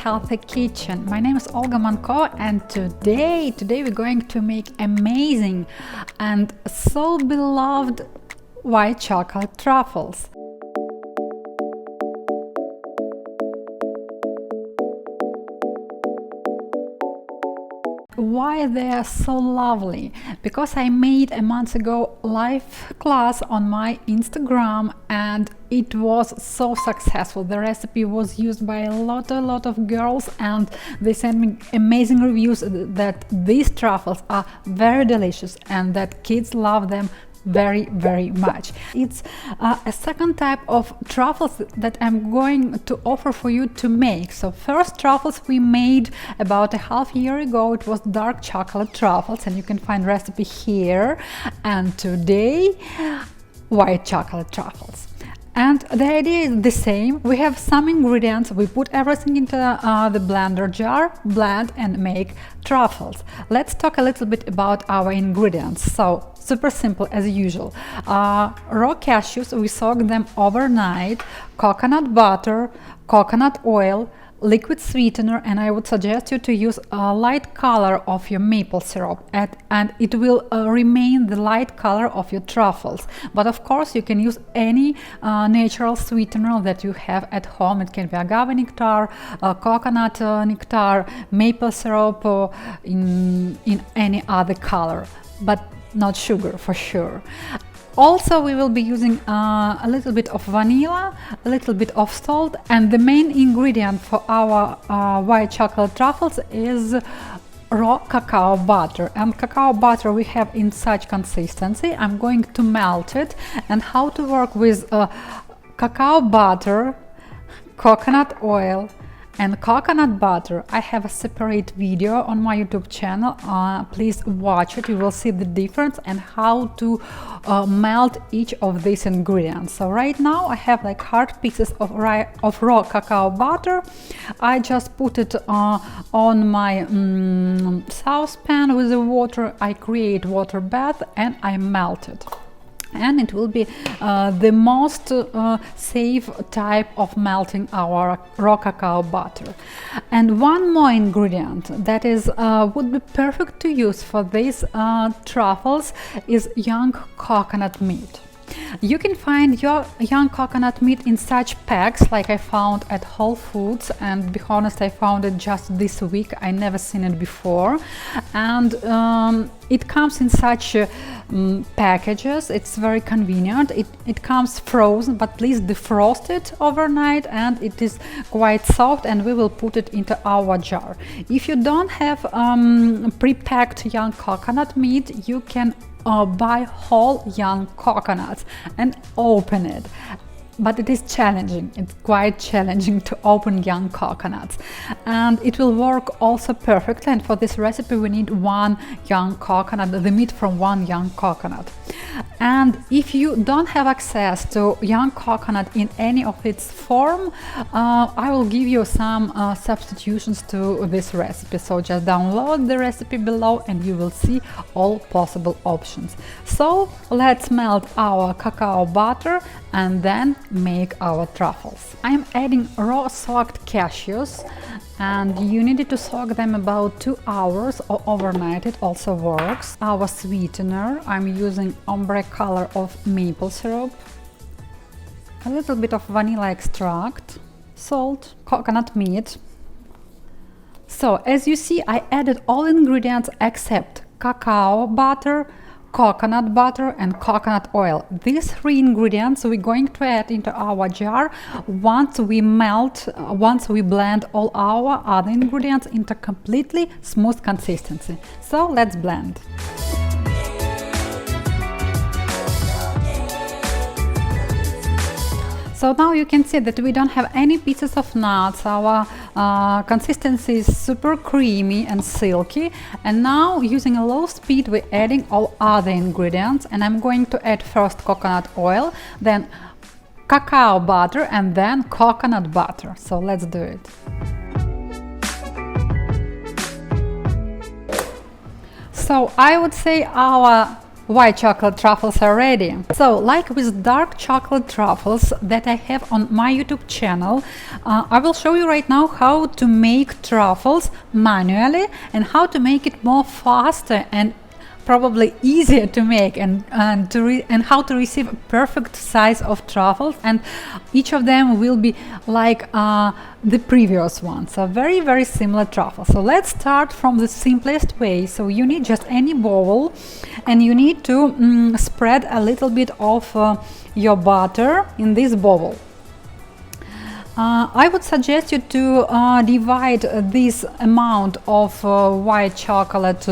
healthy kitchen. My name is Olga Mankova, and today we're going to make amazing and so beloved white chocolate truffles. Why they are so lovely? Because I made a month ago live class on my Instagram and it was so successful. The recipe was used by a lot of girls and they sent me amazing reviews that these truffles are very delicious and that kids love them very much. It's a second type of truffles that I'm going to offer for you to make. So first truffles we made about a half year ago. It was dark chocolate truffles and you can find recipe here. And today white chocolate truffles. And the idea is the same. We have some ingredients, we put everything into the blender jar, blend and make truffles. Let's talk a little bit about our ingredients. So super simple as usual. Raw cashews, we soak them overnight, coconut butter, coconut oil, liquid sweetener, and I would suggest you to use a light color of your maple syrup and it will remain the light color of your truffles. But of course you can use any natural sweetener that you have at home. It can be agave nectar, coconut nectar, maple syrup, or in any other color, but not sugar for sure. Also, we will be using a little bit of vanilla, a little bit of salt, and the main ingredient for our white chocolate truffles is raw cacao butter. And cacao butter we have in such consistency. I'm going to melt it. And how to work with cacao butter, coconut oil, and coconut butter, I have a separate video on my YouTube channel. Please watch it. You will see the difference and how to melt each of these ingredients. So right now I have like hard pieces of raw cacao butter. I just put it on my saucepan with the water. I create water bath and I melt it. And it will be the most safe type of melting our raw cacao butter. And one more ingredient that is would be perfect to use for these truffles is young coconut meat. You can find your young coconut meat in such packs like I found at Whole Foods, and to be honest I found it just this week. I never seen it before, and it comes in such packages. It's very convenient. It comes frozen, but please defrost it overnight and it is quite soft, and we will put it into our jar. If you don't have pre-packed young coconut meat, you can buy whole young coconuts and open it. But it is challenging, it's quite challenging to open young coconuts, and it will work also perfectly. And for this recipe we need one young coconut, the meat from one young coconut. And if you don't have access to young coconut in any of its form, I will give you some substitutions to this recipe. So just download the recipe below and you will see all possible options. So let's melt our cacao butter and then make our truffles. I'm adding raw soaked cashews, and you needed to soak them about 2 hours or overnight. It also works. Our sweetener, I'm using ombre color of maple syrup, a little bit of vanilla extract, salt, coconut meat. So as you see, I added all ingredients except cacao butter, coconut butter and coconut oil. These 3 ingredients we're going to add into our jar once we blend all our other ingredients into completely smooth consistency. So let's blend. So now you can see that we don't have any pieces of nuts. Our consistency is super creamy and silky. And now using a low speed we're adding all other ingredients, and I'm going to add first coconut oil, then cacao butter and then coconut butter. So let's do it. So I would say our white chocolate truffles are ready. So, like with dark chocolate truffles that I have on my YouTube channel, I will show you right now how to make truffles manually and how to make it more faster and probably easier to make, and how to receive a perfect size of truffles, and each of them will be like the previous one, so very similar truffles. So let's start from the simplest way. So you need just any bowl, and you need to spread a little bit of your butter in this bowl. I would suggest you to divide this amount of white chocolate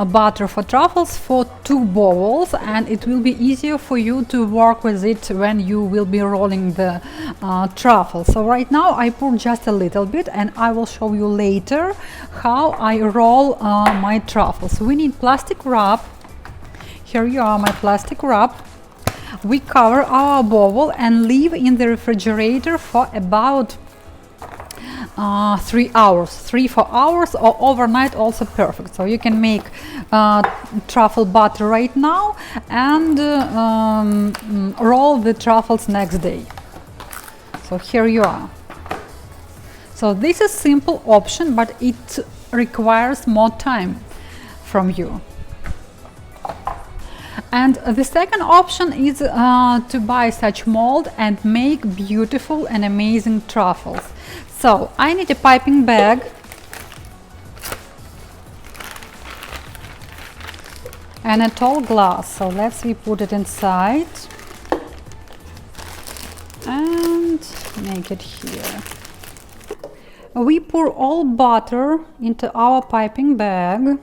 butter for truffles for 2 bowls, and it will be easier for you to work with it when you will be rolling the truffles. So right now I pour just a little bit, and I will show you later how I roll my truffles. We need plastic wrap. Here you are, my plastic wrap. We cover our bowl and leave in the refrigerator for about 3 hours, 3-4 hours, or overnight also perfect. So you can make truffle butter right now and roll the truffles next day. So here you are. So this is simple option, but it requires more time from you. And the second option is to buy such mold and make beautiful and amazing truffles. So I need a piping bag and a tall glass. So let's put it inside and make it here. We pour all butter into our piping bag.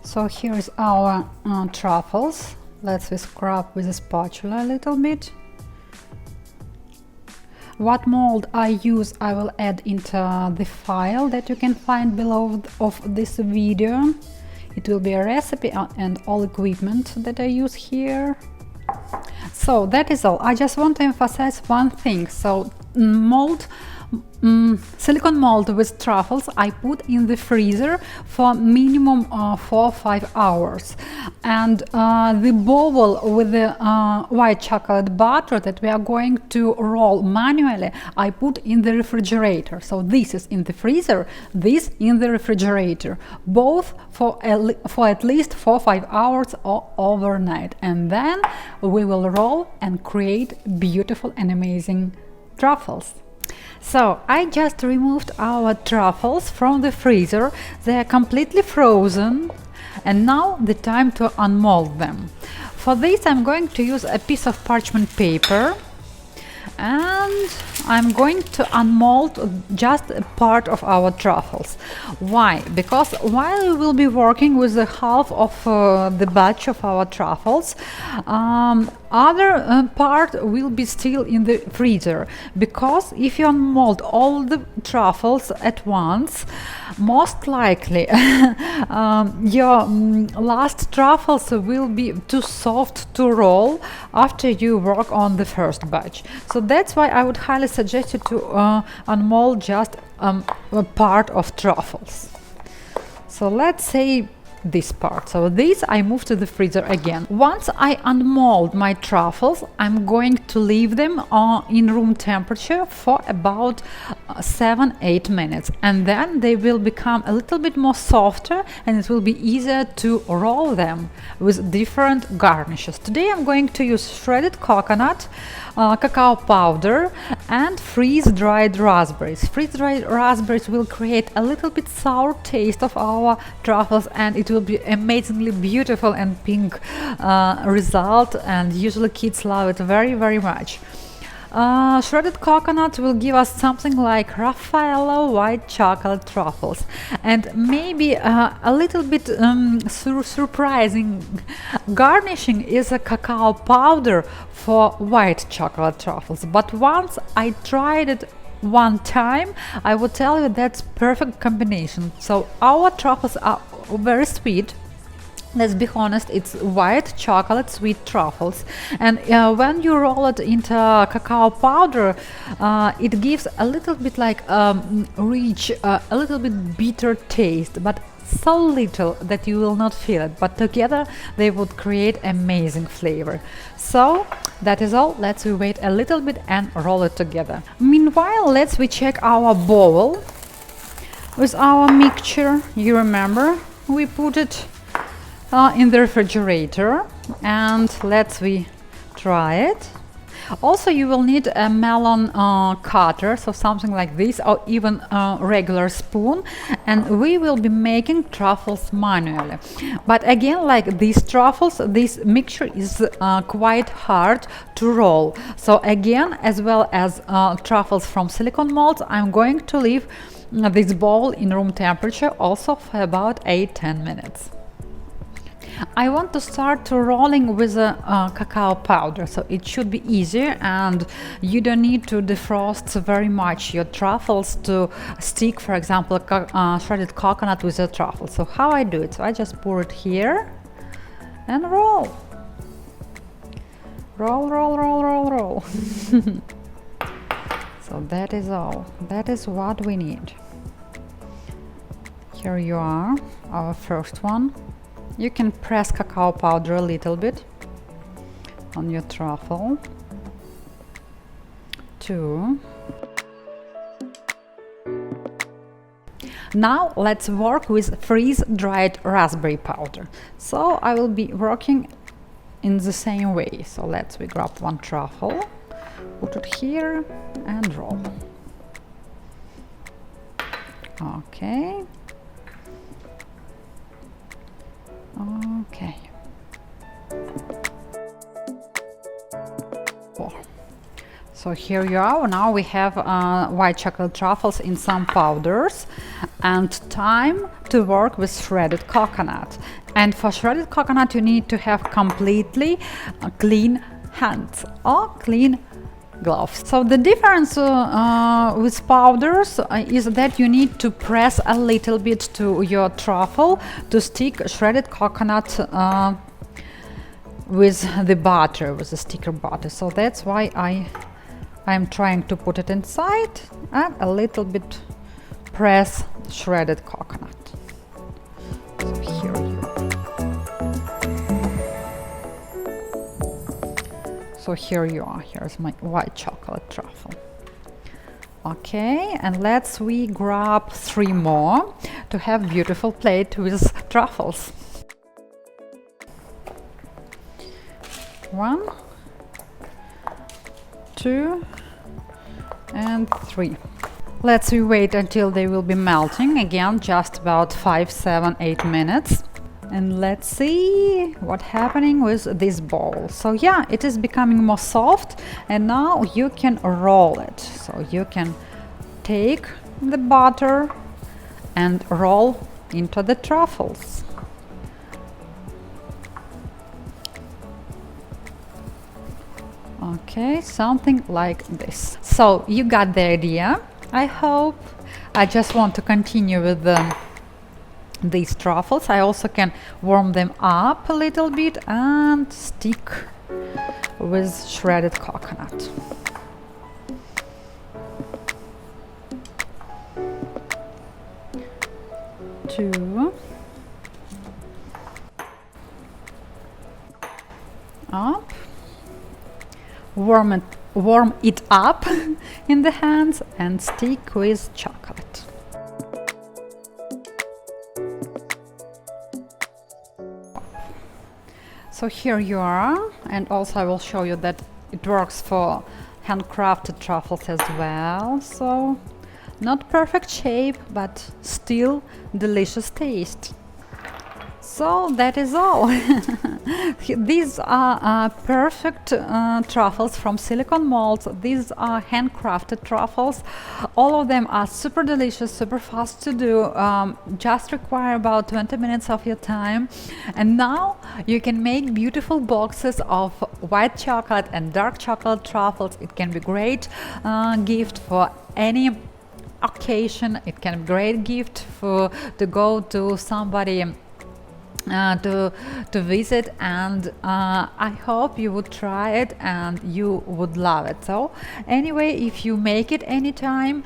So here is our truffles. Let's scrub with a spatula a little bit. What mold I use I will add into the file that you can find below of this video. It will be a recipe and all equipment that I use here. So that is all. I just want to emphasize one thing. So silicone mold with truffles I put in the freezer for minimum 4-5 hours, and the bowl with the white chocolate butter that we are going to roll manually I put in the refrigerator. So this is in the freezer, this in the refrigerator, both for at least 4-5 hours or overnight, and then we will roll and create beautiful and amazing truffles. So I just removed our truffles from the freezer. They are completely frozen, and now the time to unmold them. For this I'm going to use a piece of parchment paper, and I'm going to unmold just a part of our truffles. Why? Because while we will be working with the half of the batch of our truffles, other part will be still in the freezer, because if you unmold all the truffles at once, most likely your last truffles will be too soft to roll after you work on the first batch. So that's why I would highly suggest you to unmold just a part of truffles. So let's say this part. So this I move to the freezer again. Once I unmold my truffles, I'm going to leave them in room temperature for about 7-8 minutes, and then they will become a little bit more softer, and it will be easier to roll them with different garnishes. Today I'm going to use shredded coconut, cacao powder, and freeze-dried raspberries. Freeze-dried raspberries will create a little bit sour taste of our truffles, and it will be amazingly beautiful and pink result, and usually kids love it very much. Shredded coconut will give us something like Raffaello white chocolate truffles, and maybe a little bit surprising garnishing is a cacao powder for white chocolate truffles. But once I tried it one time, I will tell you that's perfect combination. So our truffles are very sweet, let's be honest, it's white chocolate sweet truffles, and when you roll it into cacao powder, it gives a little bit like rich, a little bit bitter taste, but so little that you will not feel it, but together they would create amazing flavor. So that is all. Let's wait a little bit and roll it together. Meanwhile, let's check our bowl with our mixture. You remember we put it in the refrigerator, and let's try it. Also, you will need a melon cutter, so something like this, or even a regular spoon, and we will be making truffles manually. But again, like these truffles, this mixture is quite hard to roll. So again, as well as truffles from silicone molds, I'm going to leave this bowl in room temperature also for about 8-10 minutes. I want to start rolling with a cacao powder, so it should be easier, and you don't need to defrost very much your truffles to stick, for example, shredded coconut with a truffle. So how I do it? So I just pour it here and roll. Roll, roll, roll, roll, roll. So that is all. That is what we need. Here you are, our first one. You can press cacao powder a little bit on your truffle. 2. Now let's work with freeze-dried raspberry powder. So I will be working in the same way. So let's grab one truffle, put it here and roll. Okay. Okay. 4. So here you are. Now we have white chocolate truffles in some powders, and time to work with shredded coconut. And for shredded coconut you need to have completely clean hands or clean gloves. So the difference with powders is that you need to press a little bit to your truffle to stick shredded coconut with the butter, with the sticker butter. So that's why I'm trying to put it inside and a little bit press shredded coconut. So here you are. So here you are. Here's my white chocolate truffle. Okay, and let's grab 3 more to have beautiful plate with truffles. 1, 2, and 3. Let's wait until they will be melting. Again, just about 5, 7, 8 minutes. And let's see what's happening with this bowl. So yeah, it is becoming more soft, and now you can roll it. So you can take the butter and roll into the truffles. Okay, something like this. So you got the idea, I hope. I just want to continue with these truffles. I also can warm them up a little bit and stick with shredded coconut. Two. Up. Warm it up in the hands and stick with chocolate. So here you are, and also I will show you that it works for handcrafted truffles as well. So not perfect shape, but still delicious taste. So that is all. These are perfect truffles from silicone molds. These are handcrafted truffles. All of them are super delicious, super fast to do, just require about 20 minutes of your time. And now you can make beautiful boxes of white chocolate and dark chocolate truffles. It can be great gift for any occasion. It can be great gift to go to somebody to visit, and I hope you would try it and you would love it. So anyway, if you make it anytime,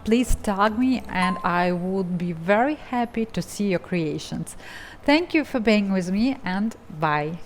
please tag me and I would be very happy to see your creations. Thank you for being with me, and bye.